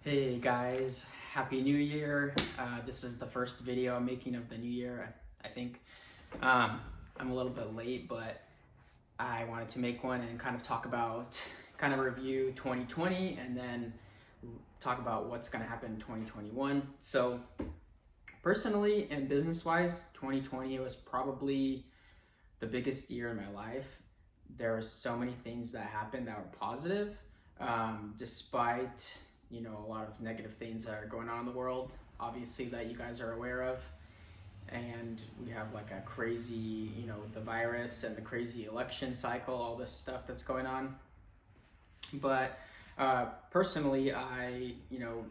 Hey guys, Happy New Year. This is the first video I'm making of the new year. I think I'm a little bit late, but I wanted to make one and kind of review 2020 and then talk about what's going to happen in 2021. So personally and business-wise, 2020 was probably the biggest year in my life. There were so many things that happened that were positive, despite a lot of negative things that are going on in the world, obviously, that you guys are aware of. And we have like a crazy, the virus and the crazy election cycle, all this stuff that's going on. But personally, I,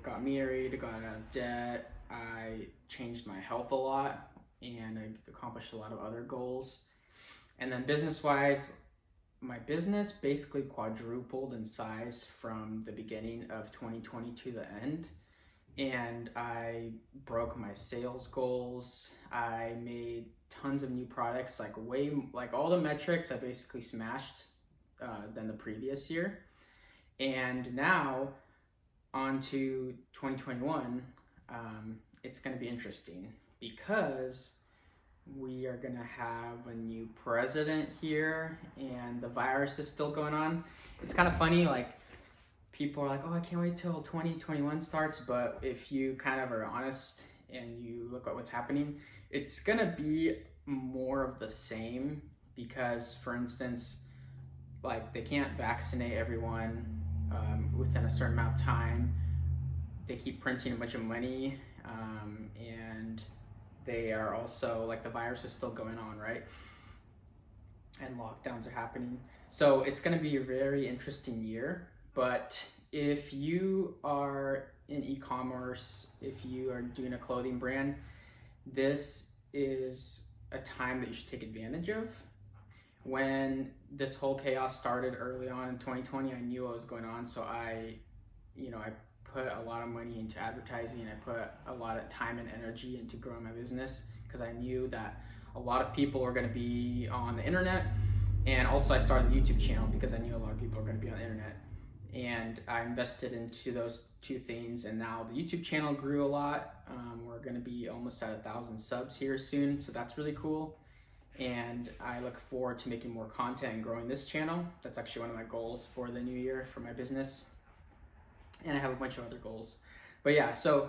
got married, got out of debt, I changed my health a lot, and I accomplished a lot of other goals. And then business-wise, my business basically quadrupled in size from the beginning of 2020 to the end. And I broke my sales goals. I made tons of new products, like all the metrics I basically smashed than the previous year. And now on to 2021, it's going to be interesting because we are gonna have a new president here and the virus is still going on. It's kind of funny, like people are like, oh, I can't wait till 2021 starts, but if you kind of are honest and you look at what's happening, it's gonna be more of the same because, for instance, like they can't vaccinate everyone within a certain amount of time. They keep printing a bunch of money and they are also, like, the virus is still going on, right? And lockdowns are happening. So it's going to be a very interesting year. But if you are in e-commerce, if you are doing a clothing brand, this is a time that you should take advantage of. When this whole chaos started early on in 2020, I knew what was going on. So I put a lot of money into advertising. I put a lot of time and energy into growing my business because I knew that a lot of people were going to be on the internet. And also I started a YouTube channel because I knew a lot of people are going to be on the internet. And I invested into those two things, and now the YouTube channel grew a lot. We're going to be almost at 1,000 subs here soon, so that's really cool. And I look forward to making more content and growing this channel. That's actually one of my goals for the new year for my business. And I have a bunch of other goals. But yeah, so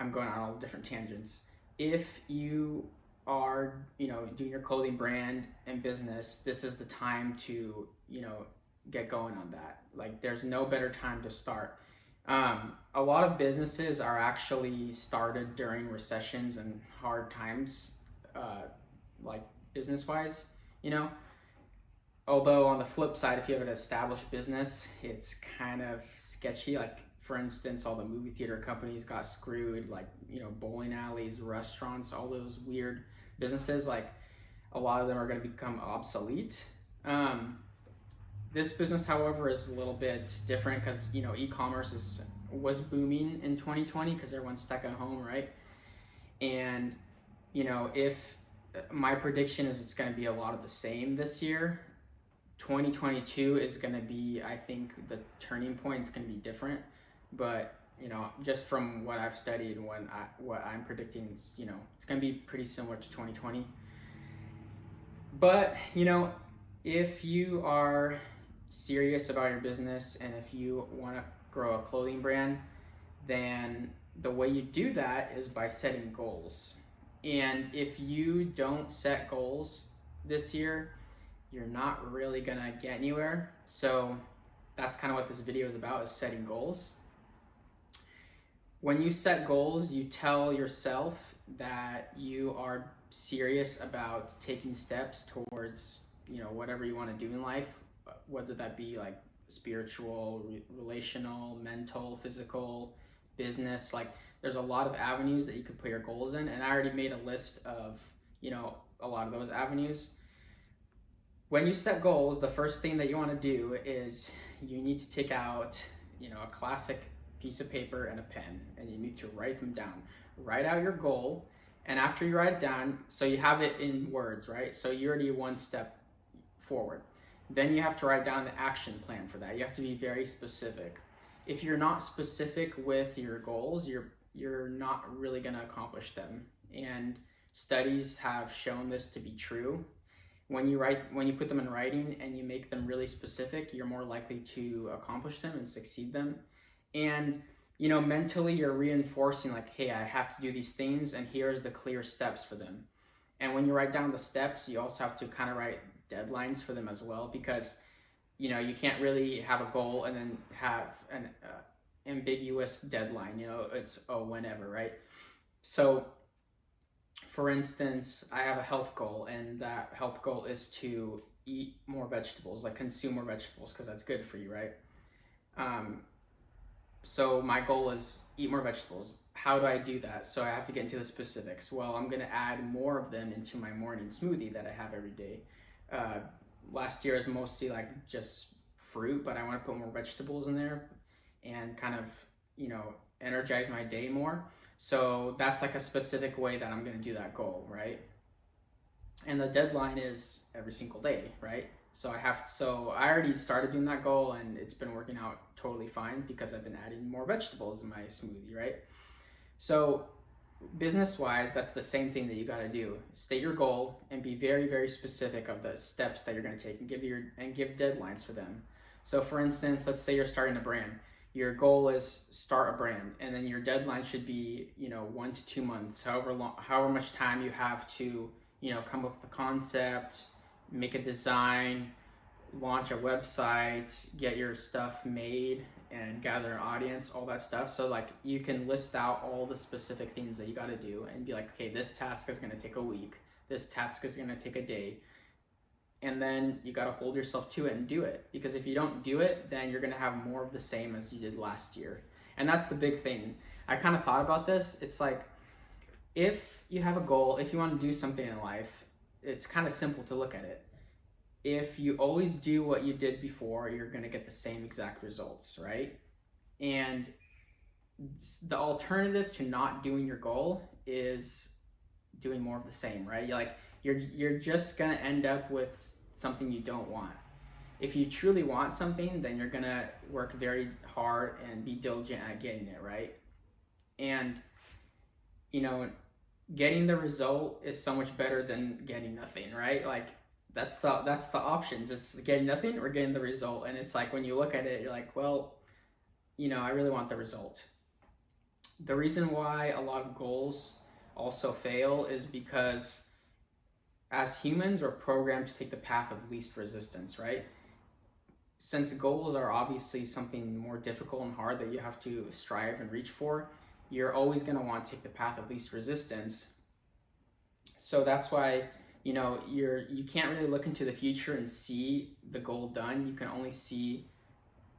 I'm going on all different tangents. If you are, doing your clothing brand and business, this is the time to, get going on that. Like, there's no better time to start. A lot of businesses are actually started during recessions and hard times, like business-wise, Although on the flip side, if you have an established business, it's kind of sketchy. Like, for instance, all the movie theater companies got screwed, like, bowling alleys, restaurants, all those weird businesses, like a lot of them are going to become obsolete. This business, however, is a little bit different because, e-commerce was booming in 2020 because everyone's stuck at home, right? And, if my prediction is it's going to be a lot of the same this year. 2022 is going to be, I think, the turning point. It's going to be different, but just from what I've studied and what I'm predicting is, it's going to be pretty similar to 2020. But if you are serious about your business and if you want to grow a clothing brand, then the way you do that is by setting goals. And if you don't set goals this year, you're not really gonna get anywhere. So that's kind of what this video is about, is setting goals. When you set goals, you tell yourself that you are serious about taking steps towards, whatever you want to do in life, whether that be like spiritual, relational, mental, physical, business. Like, there's a lot of avenues that you could put your goals in, and I already made a list of, a lot of those avenues. When you set goals, the first thing that you want to do is you need to take out, a classic piece of paper and a pen, and you need to write them down. Write out your goal, and after you write it down, so you have it in words, right? So you're already one step forward. Then you have to write down the action plan for that. You have to be very specific. if you're not specific with your goals, you're not really going to accomplish them. And studies have shown this to be true. When you put them in writing and you make them really specific, you're more likely to accomplish them and succeed them. And mentally you're reinforcing like, hey, I have to do these things and here's the clear steps for them. And when you write down the steps, you also have to kind of write deadlines for them as well, because you can't really have a goal and then have an ambiguous deadline. It's whenever, right? So for instance, I have a health goal, and that health goal is to eat more vegetables, like consume more vegetables, because that's good for you, right? So my goal is eat more vegetables. How do I do that? So I have to get into the specifics. Well, I'm going to add more of them into my morning smoothie that I have every day. Last year is mostly like just fruit, but I want to put more vegetables in there and kind of, energize my day more. So that's like a specific way that I'm going to do that goal, right? And the deadline is every single day, right? So I already started doing that goal, and it's been working out totally fine because I've been adding more vegetables in my smoothie, right? So business-wise, that's the same thing that you got to do. State your goal and be very, very specific of the steps that you're going to take, and give deadlines for them. So for instance, let's say you're starting a brand. Your goal is start a brand, and then your deadline should be 1 to 2 months, however much time you have to come up with a concept, make a design, launch a website, get your stuff made, and gather an audience, all that stuff. So like you can list out all the specific things that you got to do and be like, okay, this task is going to take a week, this task is going to take a day, and then you got to hold yourself to it and do it. Because if you don't do it, then you're going to have more of the same as you did last year. And that's the big thing. I kind of thought about this. It's like, if you have a goal, if you want to do something in life, it's kind of simple to look at it. If you always do what you did before, you're going to get the same exact results, right? And the alternative to not doing your goal is doing more of the same, right? You're just going to end up with something you don't want. If you truly want something, then you're going to work very hard and be diligent at getting it, right? And getting the result is so much better than getting nothing, right? Like that's the options. It's getting nothing or getting the result. And it's like, when you look at it, you're like, well, I really want the result. The reason why a lot of goals also fail is because as humans, we're programmed to take the path of least resistance, right? Since goals are obviously something more difficult and hard that you have to strive and reach for, you're always going to want to take the path of least resistance. So that's why you can't really look into the future and see the goal done. You can only see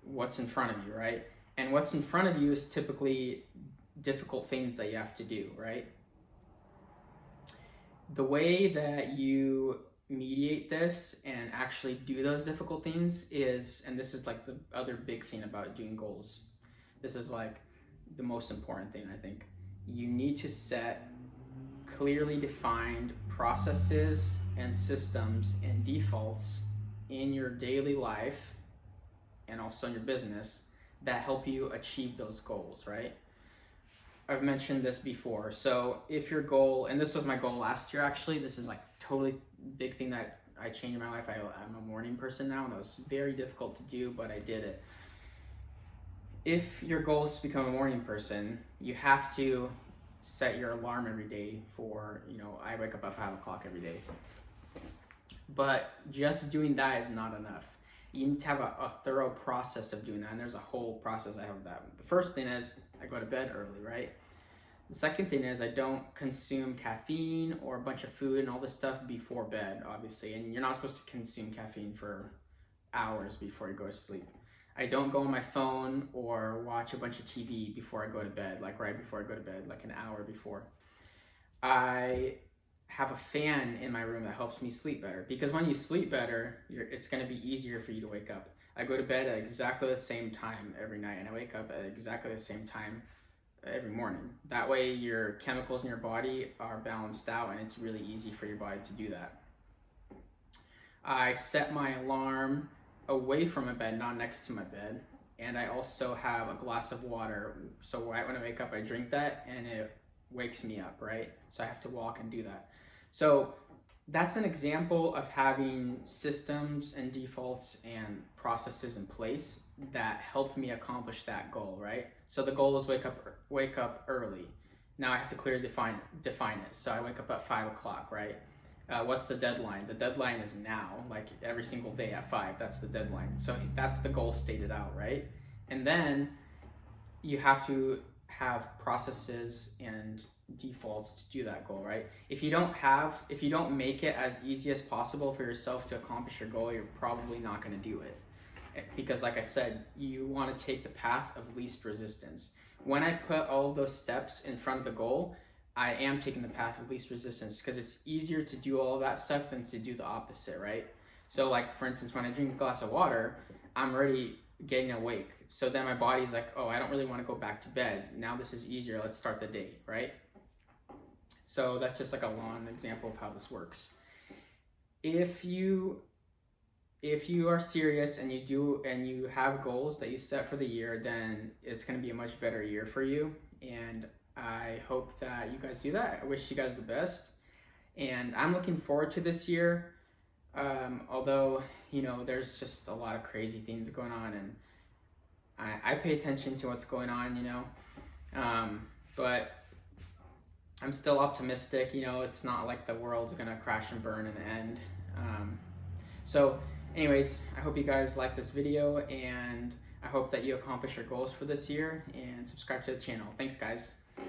what's in front of you, right? And what's in front of you is typically difficult things that you have to do, right? The way that you mediate this and actually do those difficult things is, and this is like the other big thing about doing goals, this is like the most important thing, I think. You need to set clearly defined processes and systems and defaults in your daily life and also in your business that help you achieve those goals, right? I've mentioned this before. So if your goal, and this was my goal last year actually, this is like totally big thing that I changed in my life. I'm a morning person now, and it was very difficult to do, but I did it. If your goal is to become a morning person, you have to set your alarm every day for, I wake up at 5 o'clock every day. But just doing that is not enough. You need to have a thorough process of doing that, and there's a whole process I have of that. The first thing is I go to bed early, right? The second thing is I don't consume caffeine or a bunch of food and all this stuff before bed, obviously, and you're not supposed to consume caffeine for hours before you go to sleep. I don't go on my phone or watch a bunch of TV before I go to bed, like right before I go to bed, like an hour before. I have a fan in my room that helps me sleep better, because when you sleep better, it's going to be easier for you to wake up. I go to bed at exactly the same time every night, and I wake up at exactly the same time every morning. That way your chemicals in your body are balanced out, and it's really easy for your body to do that. I set my alarm away from my bed, not next to my bed, and I also have a glass of water. So right when I wake up, I drink that and it wakes me up, right? So I have to walk and do that. So that's an example of having systems and defaults and processes in place that help me accomplish that goal, right? So the goal is wake up early. Now I have to clearly define it. So I wake up at 5 o'clock, right? What's the deadline? The deadline is now, like every single day at 5. That's the deadline. So that's the goal stated out, right? And then you have to have processes and defaults to do that goal, right? If you don't make it as easy as possible for yourself to accomplish your goal, you're probably not going to do it. Because like I said, you want to take the path of least resistance. When I put all of those steps in front of the goal, I am taking the path of least resistance because it's easier to do all of that stuff than to do the opposite, right? So like, for instance, when I drink a glass of water, I'm already getting awake. So then my body's like, oh, I don't really want to go back to bed. Now this is easier. Let's start the day, right? So that's just like a long example of how this works. If you are serious and you have goals that you set for the year, then it's going to be a much better year for you. And I hope that you guys do that. I wish you guys the best. And I'm looking forward to this year. Although, there's just a lot of crazy things going on, and I pay attention to what's going on, but I'm still optimistic. It's not like the world's gonna crash and burn and end. So anyways, I hope you guys like this video, and I hope that you accomplish your goals for this year, and subscribe to the channel. Thanks, guys.